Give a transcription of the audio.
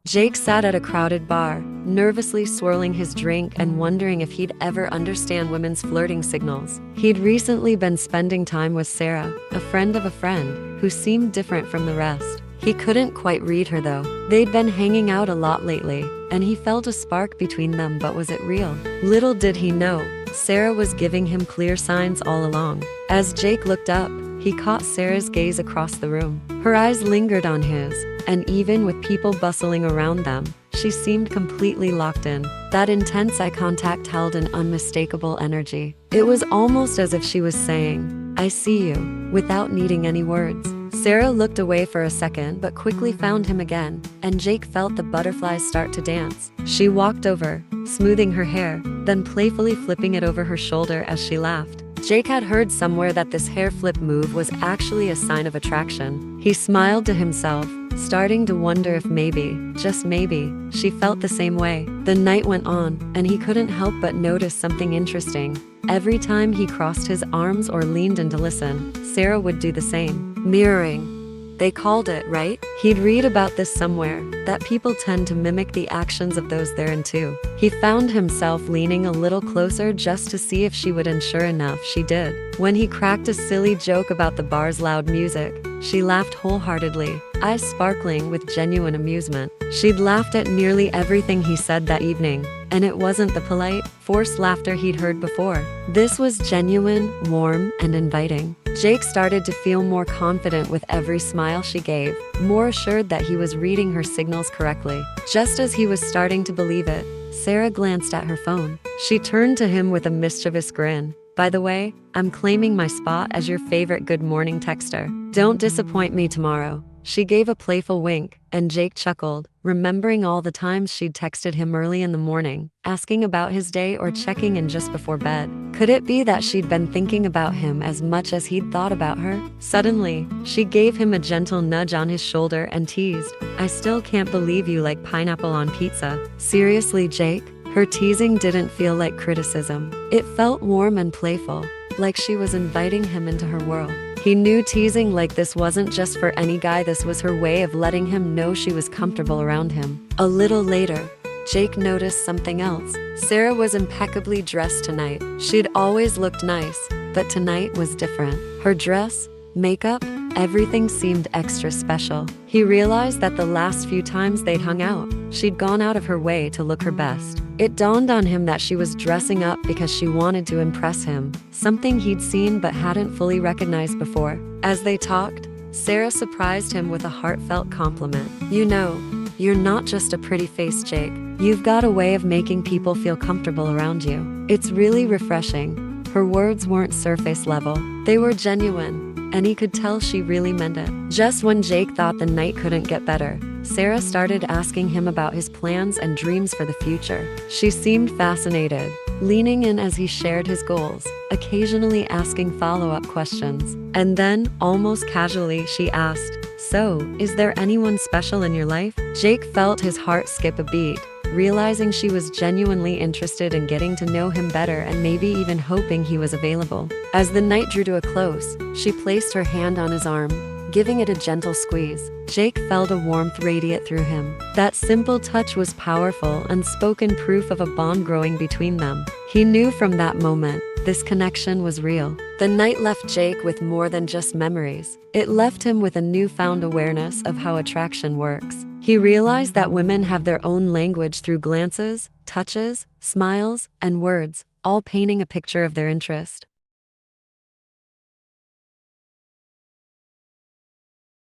Jake sat at a crowded bar, nervously swirling his drink and wondering if he'd ever understand women's flirting signals. He'd recently been spending time with Sarah, a friend of a friend, who seemed different from the rest. He couldn't quite read her though. They'd been hanging out a lot lately, and he felt a spark between them, but was it real? Little did he know, Sarah was giving him clear signs all along. As Jake looked up, he caught Sarah's gaze across the room. Her eyes lingered on his, and even with people bustling around them, she seemed completely locked in. That intense eye contact held an unmistakable energy. It was almost as if she was saying, "I see you," without needing any words. Sarah looked away for a second but quickly found him again, and Jake felt the butterflies start to dance. She walked over, smoothing her hair, then playfully flipping it over her shoulder as she laughed. Jake had heard somewhere that this hair flip move was actually a sign of attraction. He smiled to himself, starting to wonder if maybe, just maybe, she felt the same way. The night went on, and he couldn't help but notice something interesting. Every time he crossed his arms or leaned in to listen, Sarah would do the same. Mirroring, they called it, right? He'd read about this somewhere, that people tend to mimic the actions of those they're into. He found himself leaning a little closer just to see if she would, and sure enough, she did. When he cracked a silly joke about the bar's loud music, she laughed wholeheartedly, eyes sparkling with genuine amusement. She'd laughed at nearly everything he said that evening, and it wasn't the polite, forced laughter he'd heard before. This was genuine, warm, and inviting. Jake started to feel more confident with every smile she gave, more assured that he was reading her signals correctly. Just as he was starting to believe it, Sarah glanced at her phone. She turned to him with a mischievous grin. "By the way, I'm claiming my spot as your favorite good morning texter. Don't disappoint me tomorrow." She gave a playful wink, and Jake chuckled, remembering all the times she'd texted him early in the morning, asking about his day or checking in just before bed. Could it be that she'd been thinking about him as much as he'd thought about her? Suddenly, she gave him a gentle nudge on his shoulder and teased, "I still can't believe you like pineapple on pizza." Seriously, Jake? Her teasing didn't feel like criticism. It felt warm and playful, like she was inviting him into her world. He knew teasing like this wasn't just for any guy. This was her way of letting him know she was comfortable around him. A little later, Jake noticed something else. Sarah was impeccably dressed tonight. She'd always looked nice, but tonight was different. Her dress, makeup, everything seemed extra special. He realized that the last few times they'd hung out, she'd gone out of her way to look her best. It dawned on him that she was dressing up because she wanted to impress him, something he'd seen but hadn't fully recognized before. As they talked, Sarah surprised him with a heartfelt compliment. "You know, you're not just a pretty face, Jake. You've got a way of making people feel comfortable around you. It's really refreshing." Her words weren't surface level. They were genuine, and he could tell she really meant it. Just when Jake thought the night couldn't get better, Sarah started asking him about his plans and dreams for the future. She seemed fascinated, leaning in as he shared his goals, occasionally asking follow-up questions. And then, almost casually, she asked, "So, is there anyone special in your life?" Jake felt his heart skip a beat, realizing she was genuinely interested in getting to know him better and maybe even hoping he was available. As the night drew to a close, she placed her hand on his arm, giving it a gentle squeeze. Jake felt a warmth radiate through him. That simple touch was powerful, unspoken proof of a bond growing between them. He knew from that moment, this connection was real. The night left Jake with more than just memories. It left him with a newfound awareness of how attraction works. He realized that women have their own language through glances, touches, smiles, and words, all painting a picture of their interest.